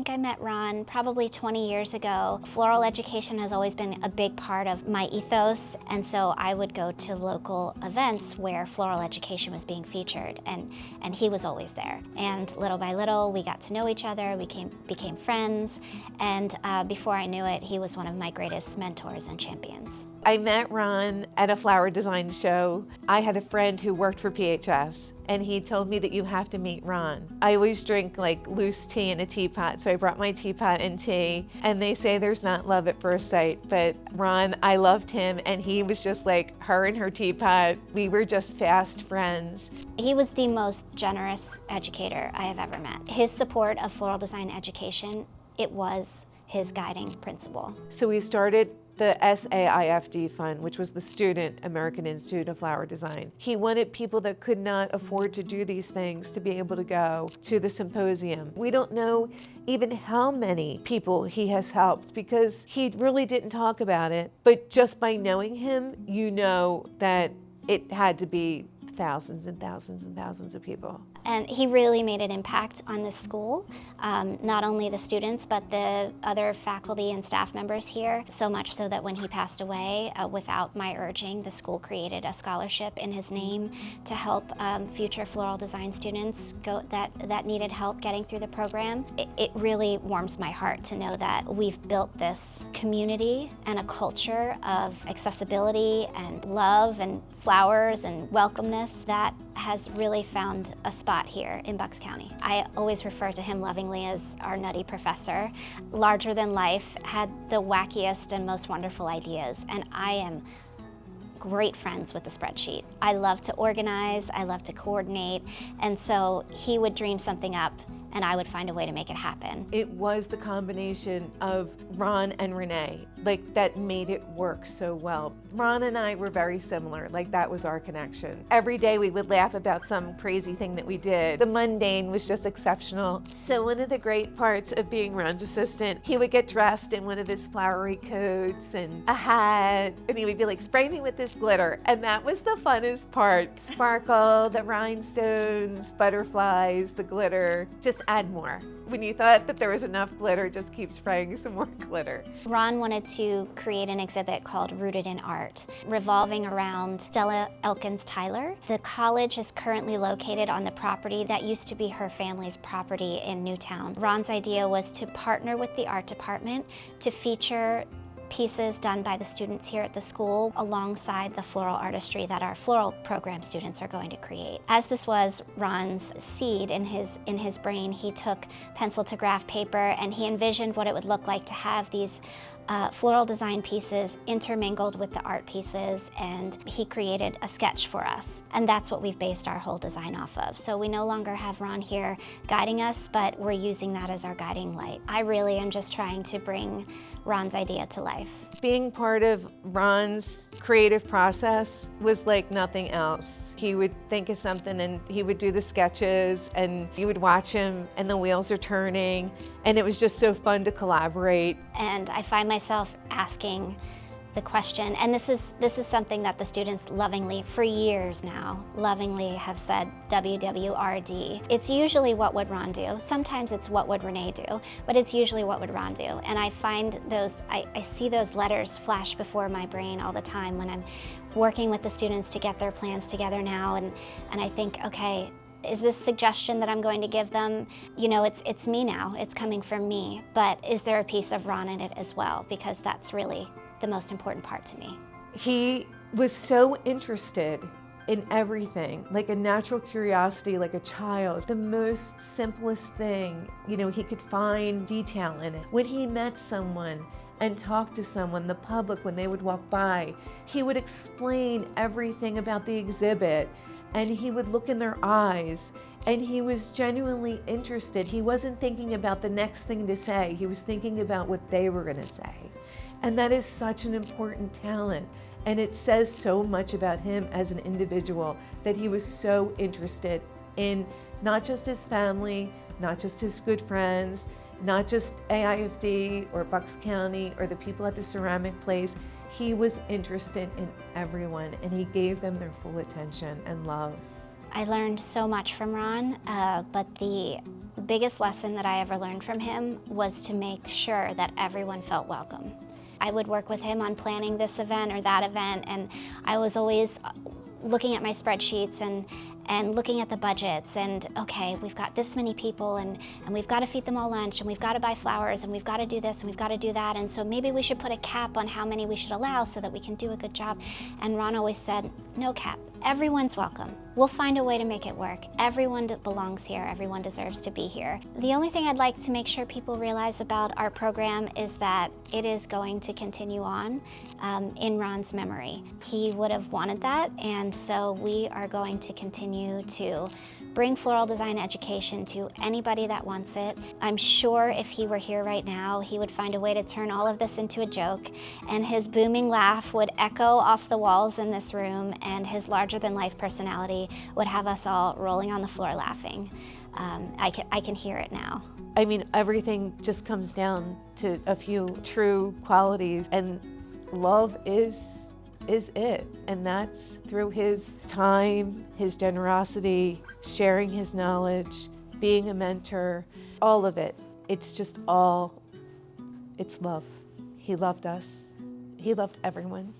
think I met Ron probably 20 years ago. Floral education has always been a big part of my ethos, and so I would go to local events where floral education was being featured, and he was always there. And little by little, we got to know each other, we became friends, and before I knew it, he was one of my greatest mentors and champions. I met Ron at a flower design show. I had a friend who worked for PHS, and he told me that you have to meet Ron. I always drink like loose tea in a teapot, so I brought my teapot and tea, and they say there's not love at first sight, but Ron, I loved him, and he was just like her and her teapot. We were just fast friends. He was the most generous educator I have ever met. His support of floral design education, it was his guiding principle. So we started the SAIFD fund, which was the Student American Institute of Flower Design. He wanted people that could not afford to do these things to be able to go to the symposium. We don't know even how many people he has helped because he really didn't talk about it, but just by knowing him, you know that it had to be thousands and thousands and thousands of people. And he really made an impact on this school, not only the students, but the other faculty and staff members here, so much so that when he passed away, without my urging, the school created a scholarship in his name to help future floral design students that needed help getting through the program. It really warms my heart to know that we've built this community and a culture of accessibility and love and flowers and welcomeness that has really found a spot here in Bucks County. I always refer to him lovingly as our nutty professor. Larger than life, had the wackiest and most wonderful ideas, and I am great friends with the spreadsheet. I love to organize, I love to coordinate, and so he would dream something up and I would find a way to make it happen. It was the combination of Ron and Renee, like that made it work so well. Ron and I were very similar, like that was our connection. Every day we would laugh about some crazy thing that we did. The mundane was just exceptional. So one of the great parts of being Ron's assistant, he would get dressed in one of his flowery coats and a hat, and he would be like, spray me with this glitter. And that was the funnest part. Sparkle, the rhinestones, butterflies, the glitter, just add more. When you thought that there was enough glitter, just keep spraying some more glitter. Ron wanted to create an exhibit called Rooted in Art, revolving around Stella Elkins Tyler. The college is currently located on the property that used to be her family's property in Newtown. Ron's idea was to partner with the art department to feature pieces done by the students here at the school alongside the floral artistry that our floral program students are going to create. As this was Ron's seed in his brain, he took pencil to graph paper and he envisioned what it would look like to have these floral design pieces intermingled with the art pieces, and he created a sketch for us. And that's what we've based our whole design off of. So we no longer have Ron here guiding us, but we're using that as our guiding light. I really am just trying to bring Ron's idea to life. Being part of Ron's creative process was like nothing else. He would think of something and he would do the sketches, and you would watch him and the wheels are turning, and it was just so fun to collaborate. And I find myself asking the question, and this is something that the students lovingly, for years now, lovingly have said, WWRD. It's usually what would Ron do. Sometimes it's what would Renee do, but it's usually what would Ron do. And I find those, I see those letters flash before my brain all the time when I'm working with the students to get their plans together now, and I think, okay, is this suggestion that I'm going to give them, you know, it's me now, it's coming from me, but is there a piece of Ron in it as well? Because that's really the most important part to me. He was so interested in everything, like a natural curiosity, like a child. The most simplest thing, you know, he could find detail in it. When he met someone and talked to someone, the public, when they would walk by, he would explain everything about the exhibit, and he would look in their eyes, and he was genuinely interested. He wasn't thinking about the next thing to say, he was thinking about what they were gonna say. And that is such an important talent. And it says so much about him as an individual that he was so interested in not just his family, not just his good friends, not just AIFD or Bucks County or the people at the ceramic place. He was interested in everyone, and he gave them their full attention and love. I learned so much from Ron, but the biggest lesson that I ever learned from him was to make sure that everyone felt welcome. I would work with him on planning this event or that event, and I was always looking at my spreadsheets and looking at the budgets and, okay, we've got this many people and we've got to feed them all lunch and we've got to buy flowers and we've got to do this and we've got to do that, and so maybe we should put a cap on how many we should allow so that we can do a good job. And Ron always said, no cap, everyone's welcome. We'll find a way to make it work. Everyone belongs here, everyone deserves to be here. The only thing I'd like to make sure people realize about our program is that it is going to continue on in Ron's memory. He would have wanted that, and so we are going to continue to bring floral design education to anybody that wants it. I'm sure if he were here right now, he would find a way to turn all of this into a joke, and his booming laugh would echo off the walls in this room, and his larger-than-life personality would have us all rolling on the floor laughing. I can hear it now. I mean, everything just comes down to a few true qualities, and love is it. And that's through his time, his generosity, sharing his knowledge, being a mentor, all of it. It's just all, it's love. He loved us. He loved everyone.